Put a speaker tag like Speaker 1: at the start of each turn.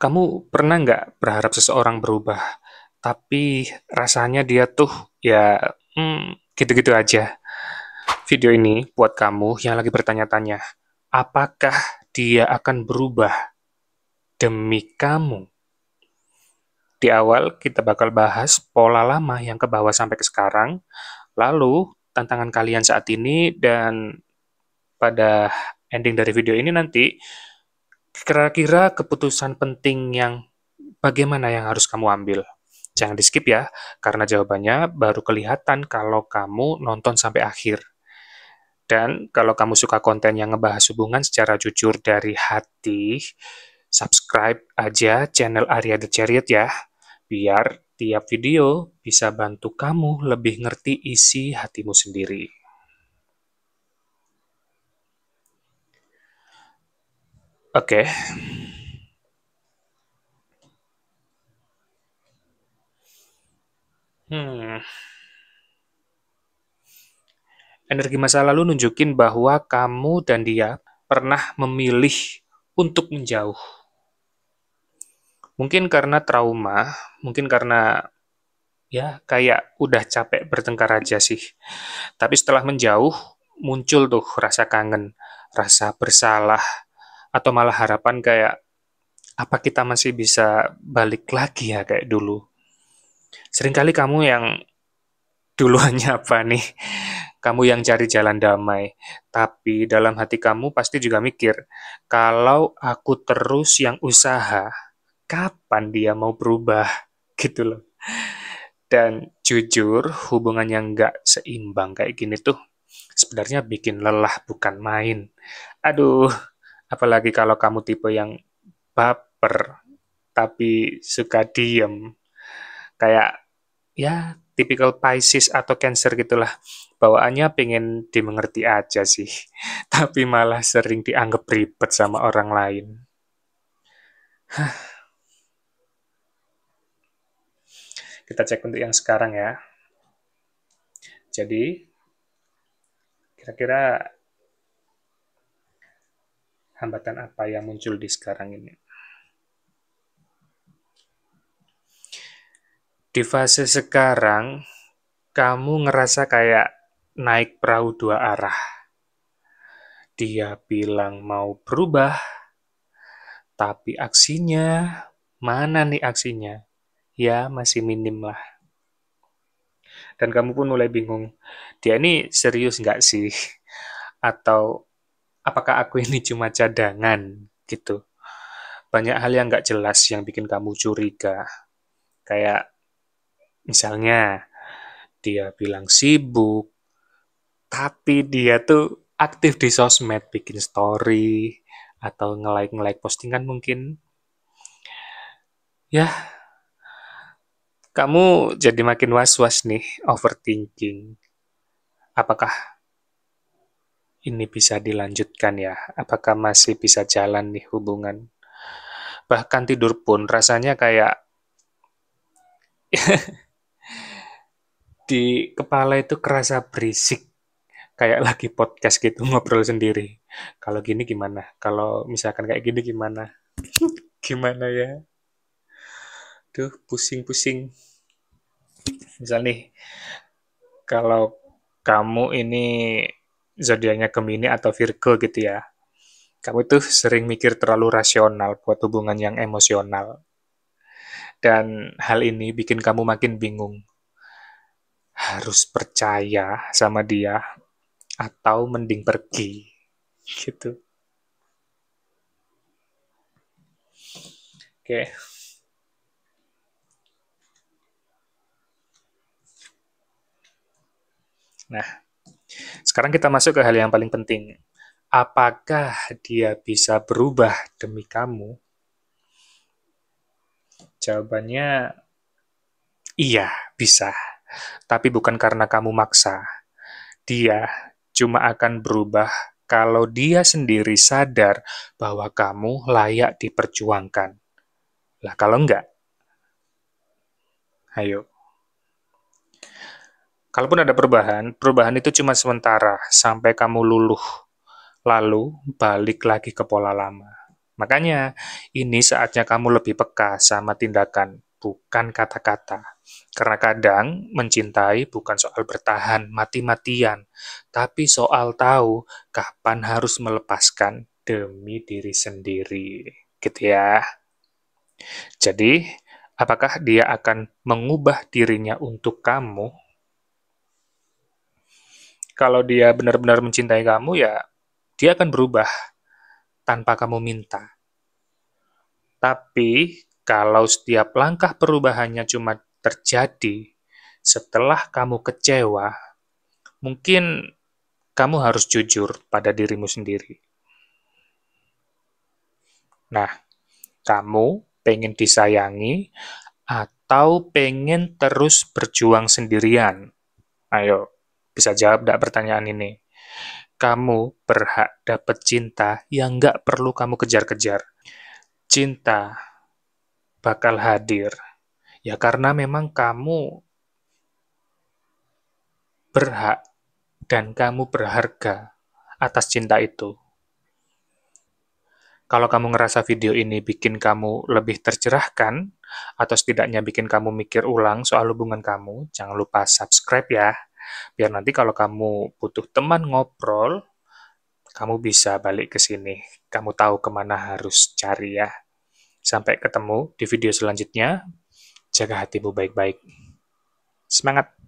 Speaker 1: Kamu pernah nggak berharap seseorang berubah, tapi rasanya dia tuh ya gitu-gitu aja. Video ini buat kamu yang lagi bertanya-tanya, apakah dia akan berubah demi kamu? Di awal kita bakal bahas pola lama yang ke bawah sampai ke sekarang, lalu tantangan kalian saat ini, dan pada ending dari video ini nanti, kira-kira keputusan penting yang bagaimana yang harus kamu ambil. Jangan di-skip ya, karena jawabannya baru kelihatan kalau kamu nonton sampai akhir. Dan kalau kamu suka konten yang ngebahas hubungan secara jujur dari hati, subscribe aja channel Arya The Chariot ya, biar tiap video bisa bantu kamu lebih ngerti isi hatimu sendiri. Oke. Hmm. Energi masa lalu nunjukin bahwa kamu dan dia pernah memilih untuk menjauh. Mungkin karena trauma, mungkin karena ya kayak udah capek bertengkar aja sih. Tapi setelah menjauh, muncul tuh rasa kangen, rasa bersalah, atau malah harapan kayak, apa kita masih bisa balik lagi ya kayak dulu. Seringkali kamu yang duluannya apa nih? Kamu yang cari jalan damai. Tapi dalam hati kamu pasti juga mikir, kalau aku terus yang usaha, kapan dia mau berubah? Gitu loh. Dan jujur, hubungan yang nggak seimbang kayak gini tuh sebenarnya bikin lelah bukan main. Aduh, apalagi kalau kamu tipe yang baper, tapi suka diem. Kayak, ya, tipikal Pisces atau Cancer gitulah. Bawaannya pengen dimengerti aja sih, tapi malah sering dianggap ribet sama orang lain. Kita cek untuk yang sekarang ya. Jadi, kira-kira hambatan apa yang muncul di sekarang ini? Di fase sekarang, kamu ngerasa kayak naik perahu dua arah. Dia bilang mau berubah, tapi aksinya, mana nih aksinya? Ya, masih minim lah. Dan kamu pun mulai bingung, dia ini serius nggak sih? Atau apakah aku ini cuma cadangan? Gitu. Banyak hal yang nggak jelas yang bikin kamu curiga. Kayak misalnya, dia bilang sibuk, tapi dia tuh aktif di sosmed, bikin story, atau nge-like postingan mungkin. Ya, kamu jadi makin was-was nih, overthinking. Apakah ini bisa dilanjutkan ya? Apakah masih bisa jalan nih hubungan? Bahkan tidur pun rasanya kayak di kepala itu kerasa berisik. Kayak lagi podcast gitu, ngobrol sendiri. Kalau gini gimana? Kalau misalkan kayak gini gimana? Gimana ya? Duh, pusing-pusing. Misal nih, kalau kamu ini zodiaknya Gemini atau Virgo gitu ya, kamu tuh sering mikir terlalu rasional buat hubungan yang emosional. Dan hal ini bikin kamu makin bingung. Harus percaya sama dia atau mending pergi. Gitu. Oke. Nah, sekarang kita masuk ke hal yang paling penting. Apakah dia bisa berubah demi kamu? Jawabannya iya, bisa. Tapi bukan karena kamu maksa. Dia cuma akan berubah kalau dia sendiri sadar bahwa kamu layak diperjuangkan. Lah kalau enggak, ayo. Kalaupun ada perubahan, perubahan itu cuma sementara sampai kamu luluh. Lalu balik lagi ke pola lama. Makanya, ini saatnya kamu lebih peka sama tindakan, bukan kata-kata. Karena kadang mencintai bukan soal bertahan mati-matian, tapi soal tahu kapan harus melepaskan demi diri sendiri. Gitu ya. Jadi, apakah dia akan mengubah dirinya untuk kamu? Kalau dia benar-benar mencintai kamu, ya dia akan berubah tanpa kamu minta. Tapi, kalau setiap langkah perubahannya cuma terjadi setelah kamu kecewa, mungkin kamu harus jujur pada dirimu sendiri. Nah, kamu pengen disayangi atau pengen terus berjuang sendirian? Ayo, bisa jawab nggak pertanyaan ini? Kamu berhak dapet cinta yang nggak perlu kamu kejar-kejar. Cinta bakal hadir. Ya karena memang kamu berhak dan kamu berharga atas cinta itu. Kalau kamu ngerasa video ini bikin kamu lebih tercerahkan, atau setidaknya bikin kamu mikir ulang soal hubungan kamu, jangan lupa subscribe ya. Biar nanti kalau kamu butuh teman ngobrol, kamu bisa balik ke sini. Kamu tahu kemana harus cari ya. Sampai ketemu di video selanjutnya. Jaga hatimu baik-baik. Semangat!